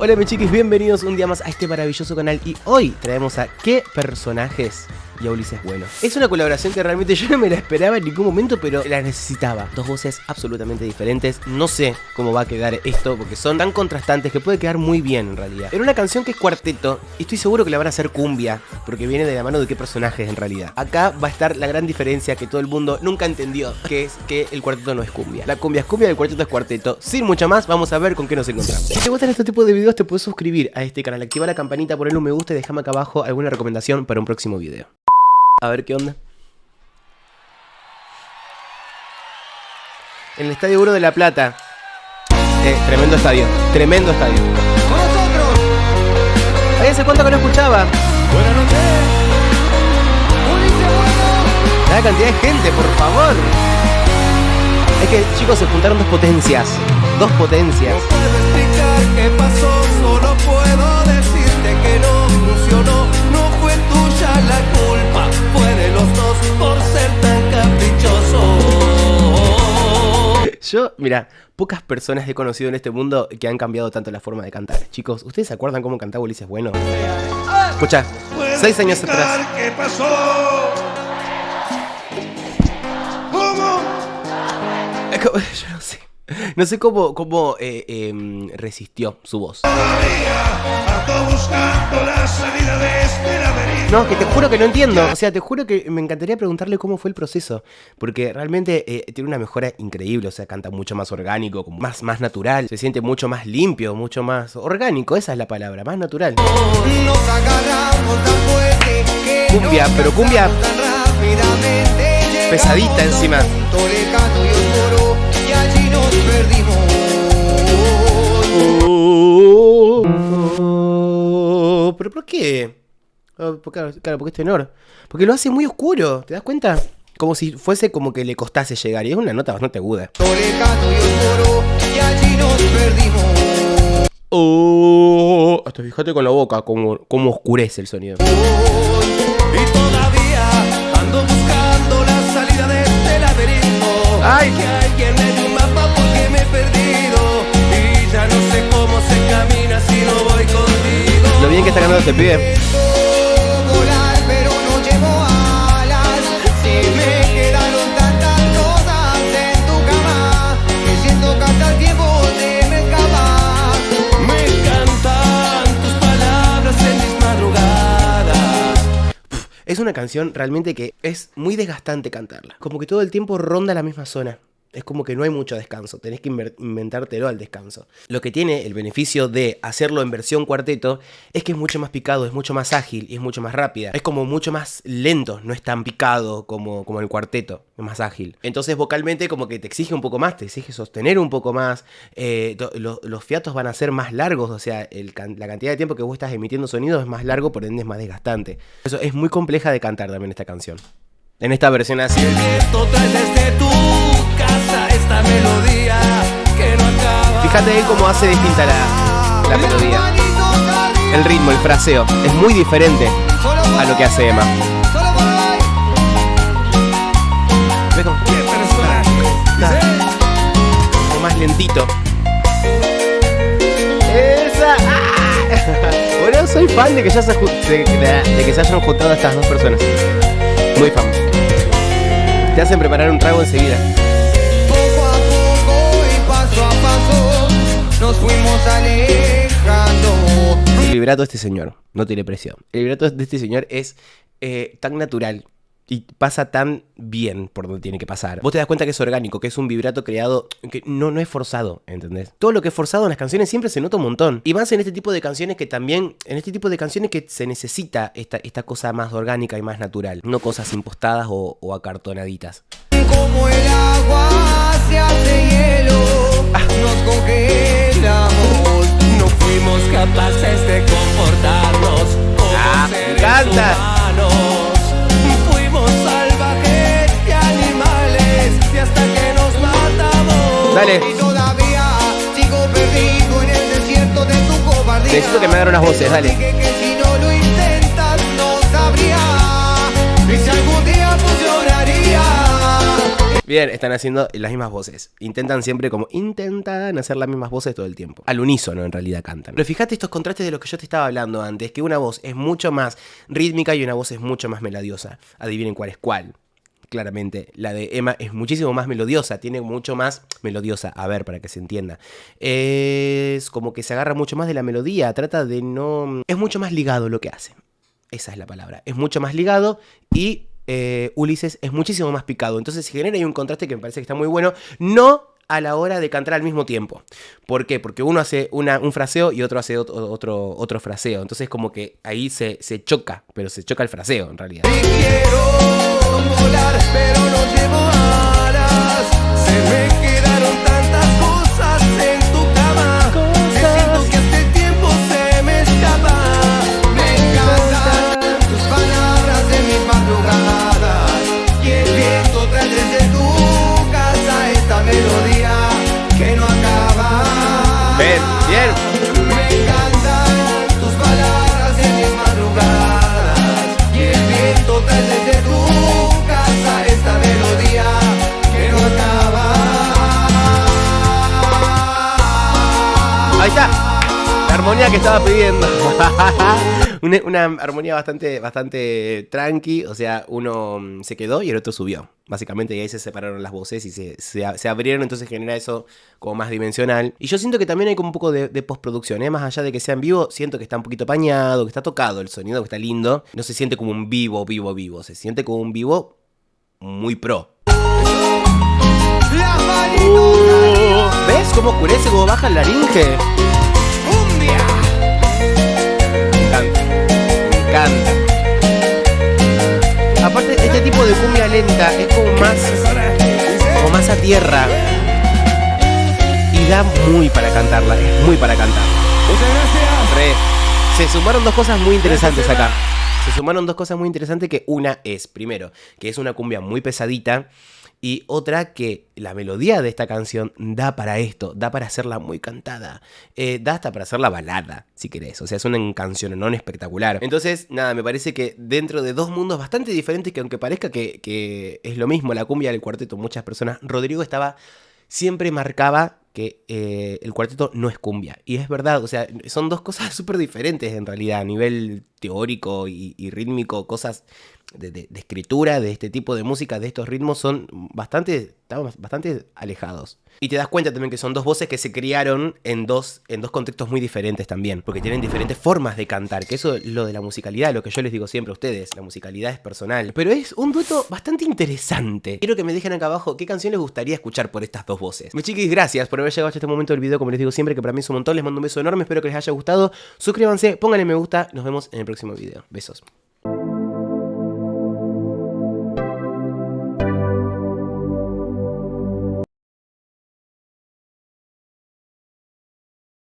Hola mis chiquis, bienvenidos un día más a este maravilloso canal. Y hoy traemos a ¿Qué personajes? Y a Ulises Bueno. Es una colaboración que realmente yo no me la esperaba en ningún momento, pero la necesitaba. Dos voces absolutamente diferentes. No sé cómo va a quedar esto, porque son tan contrastantes que puede quedar muy bien en realidad. Era una canción que es cuarteto, y estoy seguro que la van a hacer cumbia, porque viene de la mano de qué personajes en realidad. Acá va a estar la gran diferencia que todo el mundo nunca entendió, que es que el cuarteto no es cumbia. La cumbia es cumbia y el cuarteto es cuarteto. Sin mucho más, vamos a ver con qué nos encontramos. Si te gustan este tipo de videos, te puedes suscribir a este canal, activa la campanita, ponerle un me gusta y déjame acá abajo alguna recomendación para un próximo video. A ver qué onda. En el Estadio 1 de La Plata. Tremendo estadio. Tremendo estadio. ¡Con nosotros! Ay, ¿hace cuánto que no escuchaba? Buenas noches. Ulises Bueno. La cantidad de gente, por favor. Es que, chicos, se juntaron dos potencias. Dos potencias. No puedo explicar qué pasó, solo puedo decirte que no funcionó. No fue tuya la culpa, fue de los dos por ser tan caprichoso. Yo, mira, pocas personas he conocido en este mundo que han cambiado tanto la forma de cantar. Chicos, ¿ustedes se acuerdan cómo cantaba Ulises Bueno? Escucha, 6 años atrás. ¿Qué pasó? ¿Cómo? Yo no sé. No sé cómo resistió su voz. Todavía ando buscando la salida de este laberinto. No, que te juro que no entiendo. O sea, te juro que me encantaría preguntarle cómo fue el proceso. Porque realmente tiene una mejora increíble. O sea, canta mucho más orgánico, como más natural. Se siente mucho más limpio, mucho más orgánico. Esa es la palabra, más natural. Nos agarramos tan fuerte que Cumbia, pero cumbia tan rápidamente. pesadita encima. Lejano y oscuro, y allí nos perdimos. ¿Pero por qué? Claro, porque es tenor. Porque lo hace muy oscuro, ¿te das cuenta? Como si fuese como que le costase llegar. Y es una nota bastante aguda. Lejano y oscuro, y allí nos perdimos. Hasta fíjate con la boca cómo oscurece el sonido. Y todavía ando buscando la salida de este laberinto. ¡Ay! Que alguien me dé un mapa porque me he perdido. Y ya no sé cómo se camina si no voy contigo. Lo bien que está cantando este pibe. Intento volar, pero no llevo alas. Se me quedaron tantas cosas en tu cama que siento que hasta el tiempo se me escapa. Me encantan tus palabras en mis madrugadas. Es una canción realmente que es muy desgastante cantarla. Como que todo el tiempo ronda la misma zona. Es como que no hay mucho descanso, tenés que inventártelo al descanso. Lo que tiene el beneficio de hacerlo en versión cuarteto es que es mucho más picado, es mucho más ágil y es mucho más rápida. Es como mucho más lento, no es tan picado como el cuarteto, es más ágil. Entonces vocalmente como que te exige un poco más, te exige sostener un poco más. Los fiatos van a ser más largos, o sea, la cantidad de tiempo que vos estás emitiendo sonido es más largo, por ende es más desgastante. Eso es muy compleja de cantar también esta canción. En esta versión así. El viento trae desde tu casa esta melodía que no acaba. Fíjate él cómo hace distinta la melodía. El ritmo, el fraseo. Es muy diferente a lo que hace Emma. ¿Ves cómo? ¿Qué personaje? Como más lentito. ¡Esa! ¡Ah! Bueno, soy fan de que, de que se hayan juntado estas dos personas. Muy fan. Te hacen preparar un trago enseguida. Poco a poco y paso a paso nos fuimos alejando. El vibrato de este señor no tiene presión. El vibrato de este señor es tan natural y pasa tan bien por donde tiene que pasar. Vos te das cuenta que es orgánico, que es un vibrato creado, que no es forzado, ¿entendés? Todo lo que es forzado en las canciones siempre se nota un montón. Y más en este tipo de canciones que también, en este tipo de canciones que se necesita esta cosa más orgánica y más natural. No cosas impostadas o acartonaditas. Como el agua se hace hielo, nos congelamos. No fuimos capaces de comportarnos como me seres encanta. humanos. Fuimos salvajes y animales y hasta que nos matamos. Dale. Y todavía sigo perdido en el desierto de tu cobardía. Necesito que me hagan unas voces, dale. Dije que si no lo intentas no sabría. Y si algún día funcionaría. Bien, están haciendo las mismas voces. Intentan hacer las mismas voces todo el tiempo. Al unísono en realidad cantan. Pero fíjate estos contrastes de los que yo te estaba hablando antes, que una voz es mucho más rítmica y una voz es mucho más melodiosa. Adivinen cuál es cuál. Claramente, la de Emma es muchísimo más melodiosa, tiene mucho más melodiosa, a ver, para que se entienda. Es como que se agarra mucho más de la melodía, trata de no... Es mucho más ligado lo que hace. Esa es la palabra. Es mucho más ligado y Ulises es muchísimo más picado. Entonces se genera ahí un contraste que me parece que está muy bueno. No a la hora de cantar al mismo tiempo. ¿Por qué? Porque uno hace un fraseo y otro hace otro fraseo. Entonces como que ahí se choca, pero se choca el fraseo en realidad. Y quiero volar, pero no llevo alas. Se me quedaron tantas cosas en tu cama. Que siento que este tiempo se me escapa. Me encantan tus palabras en mis madrugadas. Y el viento trae desde tu casa esta melodía que no acaba. Bien, bien. Me encantan tus palabras en mis madrugadas. Y el viento trae desde tu casa esta melodía que no acaba. Ahí está. La armonía que estaba pidiendo. Una armonía bastante tranqui. O sea, uno se quedó y el otro subió. Básicamente, y ahí se separaron las voces y se abrieron. Entonces genera eso como más dimensional. Y yo siento que también hay como un poco de postproducción, ¿eh? Más allá de que sea en vivo, siento que está un poquito pañado, que está tocado el sonido, que está lindo. No se siente como un vivo. Se siente como un vivo muy pro. Las manitos arriba. ¿Ves cómo oscurece, cómo baja el laringe? Cumbia. Me encanta. Aparte, este tipo de cumbia lenta es como más a tierra. Y da muy para cantarla, es muy para cantar. Muchas gracias. Se sumaron dos cosas muy interesantes acá. Se sumaron dos cosas muy interesantes que una es, primero, que es una cumbia muy pesadita. Y otra que la melodía de esta canción da para esto, da para hacerla muy cantada, da hasta para hacerla balada, si querés. O sea, es una canciononón espectacular. Entonces, nada, me parece que dentro de dos mundos bastante diferentes, que aunque parezca que es lo mismo la cumbia del cuarteto, muchas personas, Rodrigo siempre marcaba que el cuarteto no es cumbia. Y es verdad, o sea, son dos cosas súper diferentes en realidad, a nivel teórico y rítmico, cosas de escritura, de este tipo de música, de estos ritmos, estamos bastante alejados. Y te das cuenta también que son dos voces que se criaron en dos contextos muy diferentes también, porque tienen diferentes formas de cantar, que eso es lo de la musicalidad, lo que yo les digo siempre a ustedes, la musicalidad es personal. Pero es un dueto bastante interesante. Quiero que me dejen acá abajo qué canción les gustaría escuchar por estas dos voces. Mis chiquis, gracias por haber llegado hasta este momento del video, como les digo siempre, que para mí es un montón. Les mando un beso enorme, espero que les haya gustado. Suscríbanse, pónganle me gusta, nos vemos en el próximo video. Besos.